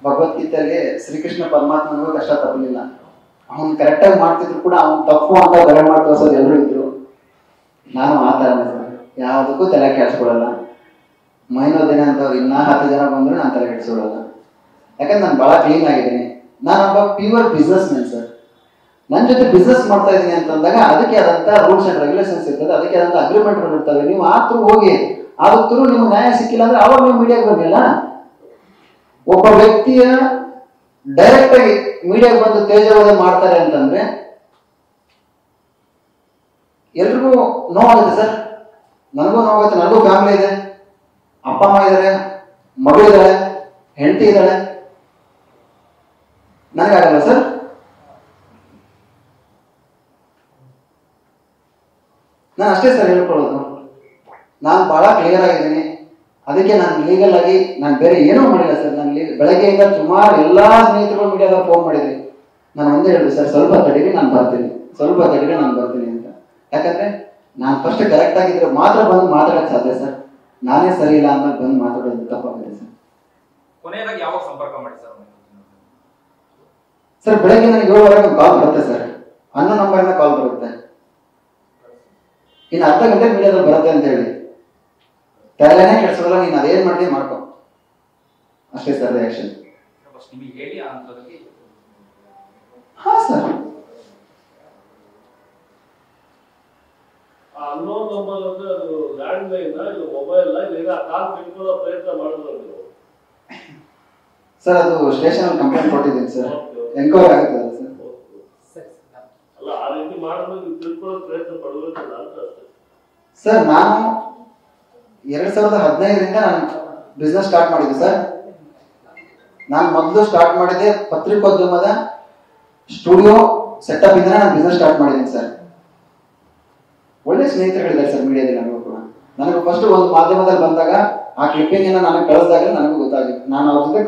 ಭಗವದ್ಗೀತೆಯಲ್ಲಿ ಶ್ರೀಕೃಷ್ಣ ಪರಮಾತ್ಮನಿಗೂ ಕಷ್ಟ ತಪ್ಪಲಿಲ್ಲ. ಅವನು ಕರೆಕ್ಟಾಗಿ ಮಾಡ್ತಿದ್ರು ಕೂಡ ಅವ್ನು ತಪ್ಪು ಅಂತ ಬರೆ ಮಾಡಿ ತೋರ್ಸೋದು ಎಲ್ಲರೂ ಇದ್ರು. ನಾನು ಆ ಥರನೇ ಸರ್, ಯಾವುದಕ್ಕೂ ತಲೆ ಕೆಡಿಸ್ಕೊಡಲ್ಲ. ಮೈನೋ ದಿನ ಅಂತವ್ರು ಇನ್ನೂ 10 ಜನ ಬಂದರೂ ನಾನು ತಲೆ ಕೆಡಿಸ್ಕೊಡಲ್ಲ. ಯಾಕಂದ್ರೆ ನಾನು ಭಾಳ ಕ್ಲೀನ್ ಆಗಿದ್ದೀನಿ. ನಾನೊಬ್ಬ ಪ್ಯೂರ್ ಬಿಸ್ನೆಸ್ ಮ್ಯಾನ್ ಸರ್. ನನ್ನ ಜೊತೆ ಬಿಸ್ನೆಸ್ ಮಾಡ್ತಾ ಇದ್ದೀನಿ ಅಂತಂದಾಗ ಅದಕ್ಕೆ ಆದಂಥ ರೂಲ್ಸ್ ಆ್ಯಂಡ್ ರೆಗ್ಯುಲೇಷನ್ಸ್ ಇರ್ತದೆ, ಅದಕ್ಕೆ ಆದಂಥ ಅಗ್ರಿಮೆಂಟ್ಗಳು ಇರ್ತವೆ. ನೀವು ಆ ಥ್ರೂ ಹೋಗಿ ಆದತ್ತೂ ನಿಮ್ಗೆ ನ್ಯಾಯ ಸಿಕ್ಕಿಲ್ಲ ಅಂದ್ರೆ ಅವಾಗ ನೀವು ಮೀಡಿಯಾಗೆ ಬರಲಿಲ್ಲ. ಒಬ್ಬ ವ್ಯಕ್ತಿಯ ಡೈರೆಕ್ಟ್ ಆಗಿ ಮೀಡಿಯಾಗೆ ಬಂದು ತೇಜೋವಧೆ ಮಾಡ್ತಾರೆ ಅಂತಂದ್ರೆ ಎಲ್ರಿಗೂ ನೋವಾಗುತ್ತೆ ಸರ್. ನನಗೂ ನೋವಾಗುತ್ತೆ. ನನಗೂ ಫ್ಯಾಮಿಲಿ ಇದೆ, ಅಪ್ಪ ಅಮ್ಮ ಇದ್ದಾರೆ, ಮಗಳಿದ್ದಾಳೆ, ಹೆಂಡತಿ ಇದ್ದಾಳೆ. ನನಗಾಗಲ್ಲ ಸರ್. ನಾನು ಅಷ್ಟೇ ಸರ್ ಹೇಳ್ಕೊಳ್ಳೋದು. ನಾನು ಬಹಳ ಕ್ಲಿಯರ್ ಆಗಿದ್ದೀನಿ. ಅದಕ್ಕೆ ನಾನು ಲೀಗಲ್ ಆಗಿ ನಾನು ಬೇರೆ ಏನೂ ಮಾಡಿಲ್ಲ ಸರ್. ನಾನು ಬೆಳಗ್ಗೆಯಿಂದ ಸುಮಾರು ಎಲ್ಲ ಸ್ನೇಹಿತರು ಮೀಡಿಯಾದಾಗ ಫೋನ್ ಮಾಡಿದ್ರಿ. ನಾನು ಒಂದೇ ಹೇಳಿದೆ ಸರ್, ಸ್ವಲ್ಪ ತಡೀರಿ ನಾನು ಬರ್ತೀನಿ, ಸ್ವಲ್ಪ ತಡೀರಿ ನಾನು ಬರ್ತೀನಿ ಅಂತ. ಯಾಕಂದ್ರೆ ನಾನು ಫಸ್ಟ್ ಕರೆಕ್ಟ್ ಆಗಿದ್ರೆ ಮಾತ್ರ ಬಂದು ಮಾತಾಡೋಕ್ಕೆ ಸಾಧ್ಯ ಸರ್. ನಾನೇ ಸರಿ ಇಲ್ಲ ಅಂದಾಗ ಬಂದು ಮಾತಾಡೋದು ತಪ್ಪಾಗಿದೆ ಸರ್. ಕೊನೆಯದಾಗಿ ಯಾವಾಗ ಸಂಪರ್ಕ ಮಾಡಿ ಸರ್? ಸರ್ ಬೆಳಗ್ಗೆ ನನಗೆ 7:00 ಒಂದು ಕಾಲ್ ಬರುತ್ತೆ ಸರ್. ಅನ್ನೋ ನಂಬರಿಂದ ಕಾಲ್ ಬರುತ್ತೆ. ಇನ್ನು ಅರ್ಧ ಗಂಟೆ ಮೀಡಿಯಾದಲ್ಲಿ ಬರುತ್ತೆ ಅಂತ ಹೇಳಿ ತಲೆನೇ ಕೆಡಿಸೋಲ್ಲ. ನೀನು ಅದೇನು ಮಾಡ್ತೀವಿ ಮಾಡ್ಕೊ ಅಷ್ಟೇ ಸರ್ ರಿಯಾಕ್ಷನ್. ಹಾ ಸರ್. ಅನ್ನೋನ್ ನಂಬರ್ ಅಂದ್ರೆ ಅದು ಲ್ಯಾಂಡ್ ಲೈನ್ ಇದು ಮೊಬೈಲ್ ಈಗ ಕಾಲ್ ಬಿಟ್ಕೊಳ್ಳೋ ಪ್ರಯತ್ನ ಮಾಡಿದ್ರು ನೀವು ಸರ್? ಅದು ಸ್ಟೇಷನ್ ಕಂಪ್ಲೇಂಟ್ ಕೊಟ್ಟಿದ್ದೀನಿ ಸರ್. ಎನ್ಕ್ವೈರಿ ಆಗುತ್ತೆ ಸರ್. ಅಲ್ಲ ಆ ರೀತಿ ಮಾಡಿದ್ರೆ ನೀವು ತಿಳ್ಕೊಳ್ಳೋ ಪ್ರಯತ್ನ ಪಡಬೇಕಲ್ಲ ಅಂತ ಅಷ್ಟೇ ಸರ್. ನಾನು 2015ರಿಂದ ನಾನು ಬಿಸ್ನೆಸ್ ಸ್ಟಾರ್ಟ್ ಮಾಡಿದ್ದೆ ಸರ್. ನಾನು ಮೊದಲು ಸ್ಟಾರ್ಟ್ ಮಾಡಿದ್ದೆ ಪತ್ರಿಕೋದ್ಯಮದ ಸ್ಟುಡಿಯೋ ಸೆಟಪ್ ಇಂದ ನಾನು ಬಿಸ್ನೆಸ್ ಸ್ಟಾರ್ಟ್ ಮಾಡಿದ್ದೀನಿ ಸರ್. ಒಳ್ಳೆ ಸ್ನೇಹಿತರುಗಳಿದ್ದಾರೆ ಸರ್ ಮೀಡಿಯಾದಲ್ಲಿ. ನನಗೂ ಕೂಡ ನನಗೆ ಫಸ್ಟ್ ಒಂದು ಮಾಧ್ಯಮದಲ್ಲಿ ಬಂದಾಗ ಆ ಕ್ಲಿಪ್ಪಿಂಗ್ ಅನ್ನ ನನಗೆ ಕಳಿಸಿದಾಗ ನನಗೂ ಗೊತ್ತಾಗಿತ್ತು. ನಾನು ಅವ್ರ ಜೊತೆ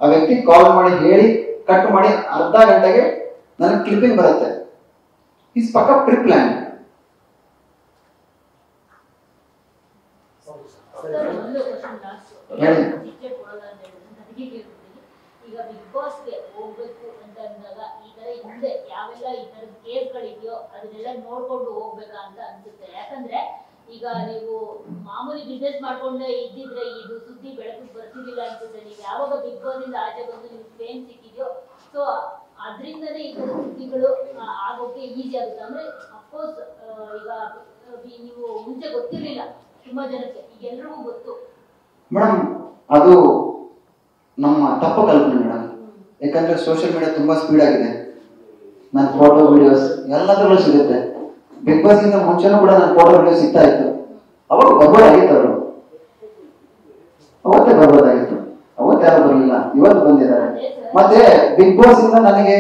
ಆ ವ್ಯಕ್ತಿ ಕಾಲ್ ಮಾಡಿ ಹೇಳಿ ಕಟ್ ಮಾಡಿ ಅರ್ಧ ಗಂಟೆಗೆ ನನಗೆ ಕ್ಲಿಪ್ಪಿಂಗ್ ಬರುತ್ತೆ. ಈಸ್ ಪಕ್ಕ ಪ್ರಿ ಪ್ಲಾನ್. ಈಗ ಬಿಗ್ ಬಾಸ್ಗೆ ಹೋಗ್ಬೇಕು ಅಂತ ಅಂದಾಗ ಈ ತರ ಹಿಂದೆ ಯಾವೆಲ್ಲ ಈ ತರ ಕೇಸ್ಗಳಿದೆಯೋ ಅದನ್ನೆಲ್ಲ ನೋಡ್ಕೊಂಡು ಹೋಗ್ಬೇಕಾ ಅಂತ ಅನ್ಸುತ್ತೆ. ಯಾಕಂದ್ರೆ ಈಗ ನೀವು ಮಾಮೂಲಿ ಬಿಸ್ನೆಸ್ ಮಾಡ್ಕೊಂಡೆ ಇದ್ದಿದ್ರೆ ಇದು ಸುದ್ದಿ ಬೆಳಕಿಗೆ ಬರ್ತಿರ್ಲಿಲ್ಲ ಅನ್ಸುತ್ತೆ. ನೀವು ಯಾವಾಗ ಬಿಗ್ ಬಾಸ್ ಇಂದ ಆಚೆ ಬಂದು ನಿಮ್ಗೆ ಫೇಮ್ ಸಿಕ್ಕಿದ್ಯೋ ಸೊ ಅದ್ರಿಂದನೇ ಈ ತರ ಸುದ್ದಿಗಳು ಆಗೋಕೆ ಈಸಿ ಆಗುತ್ತೆ. ಅಂದ್ರೆ ಅಫ್ಕೋರ್ಸ್ ಈಗ ನೀವು ಮುಂಚೆ ಗೊತ್ತಿರ್ಲಿಲ್ಲ ತುಂಬಾ ಜನಕ್ಕೆ, ಈಗ ಎಲ್ರಿಗೂ ಗೊತ್ತು. ಮೇಡಮ್ ಅದು ನಮ್ಮ ತಪ್ಪು ಕಲ್ಪನೆ ಮೇಡಮ್. ಯಾಕಂದ್ರೆ ಸೋಷಿಯಲ್ ಮೀಡಿಯಾ ತುಂಬಾ ಸ್ಪೀಡ್ ಆಗಿದೆ. ನನ್ನ ಫೋಟೋ ವಿಡಿಯೋಸ್ ಎಲ್ಲದರಲ್ಲೂ ಸಿಗುತ್ತೆ. ಬಿಗ್ ಬಾಸ್ ಇಂದ ಮುಂಚೆನೂ ಕೂಡ ನನ್ನ ಫೋಟೋ ವಿಡಿಯೋ ಸಿಗ್ತಾ ಇತ್ತು. ಅವಾಗ ಬರ್ಬೋದಾಗಿತ್ತು, ಅವರು ಅವತ್ತೇ ಬರ್ಬೋದಾಗಿತ್ತು. ಅವತ್ತು ಯಾರು ಬರಲಿಲ್ಲ, ಇವತ್ತು ಬಂದಿದ್ದಾರೆ. ಮತ್ತೆ ಬಿಗ್ ಬಾಸ್ ಇಂದ ನನಗೆ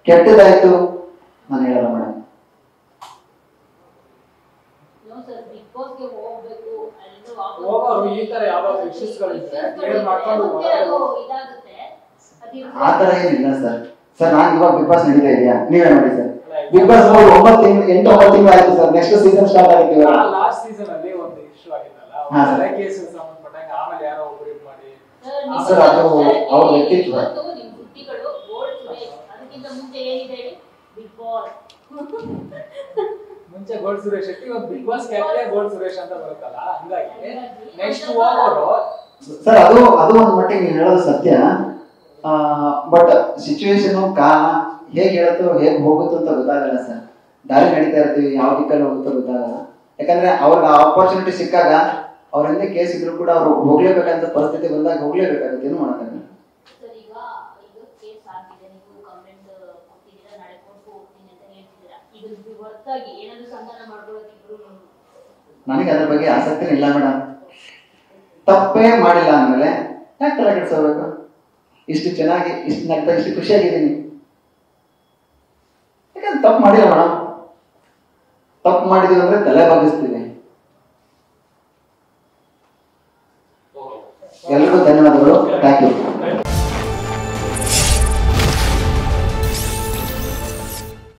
ಕೆಟ್ಟದಾಯ್ತು ನಾನು ಹೇಳಲ್ಲ ಮೇಡಮ್. ಆ ತರ ಏನಿಲ್ಲ ಸರ್. ಸರ್ ನಾನು ಇವಾಗ ಬಿಗ್ ಬಾಸ್ ನಡೀತಾ ಇದೆಯಾ ನೀವೇ ನೋಡಿ ಸರ್. ಬಿಗ್ ಬಾಸ್ 8-9 ತಿಂಗಳು ಆಯ್ತು ಸರ್. ನೆಕ್ಸ್ಟ್ ಸೀಸನ್ ಸ್ಟಾರ್ಟ್ ಆಗುತ್ತೆ. ಲಾಸ್ಟ್ ಸೀಸನ್ ಅಲ್ಲಿ ಒಂದು ಇಶ್ಯೂ ಆಗಿತ್ತಲ್ಲ, ಒಂದು ಕೇಸ್ ಸಂಬಂಧಪಟ್ಟಾಗ ಆಮೇಲೆ ಯಾರೋ ಒಬ್ಬರು ಇದು ಮಾಡಿ ಸರ್ ಅದು ಅವ್ರ ವ್ಯಕ್ತಿತ್ವ. ಮುಂಚೆ ಗೋಲ್ಡ್ ಸುರೇಶ್ ಶೆಟ್ಟಿ, ಒಂದು Bigg Boss captain gold Suresh ಅಂತ ಬರುತ್ತಲ್ಲ, ಹಂಗಾಗಿ ನೆಕ್ಸ್ಟ್ ಹೋಗೋರು ಸರ್ ಅದು ಒಂದು ಮಟ್ಟಿಗೆ ನೀವು ಹೇಳೋದು ಸತ್ಯ. ಬಟ್ ಸಿಚುವೇಶನ್ ಕಾರಣ ಹೇಗೆ ಹೇಳುತ್ತೋ ಹೇಗೆ ಹೋಗುತ್ತೋ ಅಂತ ಗೊತ್ತಾಗಲ್ಲ ಸರ್. ದಾರಿ ನಡೀತಾ ಇರ್ತೀವಿ, ಯಾವ ದಿಕ್ಕಲ್ಲಿ ಹೋಗುತ್ತೋ ಗೊತ್ತಾಗಲ್ಲ. ಯಾಕಂದ್ರೆ ಅವ್ರಿಗೆ ಆ ಆಪರ್ಚುನಿಟಿ ಸಿಕ್ಕಾಗ ಅವ್ರ ಹಿಂದೆ ಕೇಸ್ ಇದ್ರು ಕೂಡ ಅವ್ರು ಹೋಗ್ಲೇಬೇಕಂತ ಪರಿಸ್ಥಿತಿ ಬಂದಾಗ ಹೋಗ್ಲೇಬೇಕಾಗುತ್ತೆ. ಏನು ಮಾಡೋಕ್ಕಾಗಲ್ಲ. ನನಗೆ ಅದ್ರ ಬಗ್ಗೆ ಆಸಕ್ತಿನೇ ಇಲ್ಲ ಮೇಡಮ್. ತಪ್ಪೇ ಮಾಡಿಲ್ಲ ಅಂದ್ಮೇಲೆ ಯಾಕೆ ತಲೆ ಕೆಡಿಸೋಬೇಕು? ಇಷ್ಟು ಚೆನ್ನಾಗಿ ಇಷ್ಟು ನಗ್ತಾ ಇಷ್ಟು ಖುಷಿಯಾಗಿದ್ದೀನಿ. ಯಾಕಂದ್ರೆ ತಪ್ಪು ಮಾಡಿಲ್ಲ ಮೇಡಮ್. ತಪ್ಪು ಮಾಡಿದೀವಿ ಅಂದ್ರೆ ತಲೆ ಬಗ್ಗಿಸ್ತೀವಿ.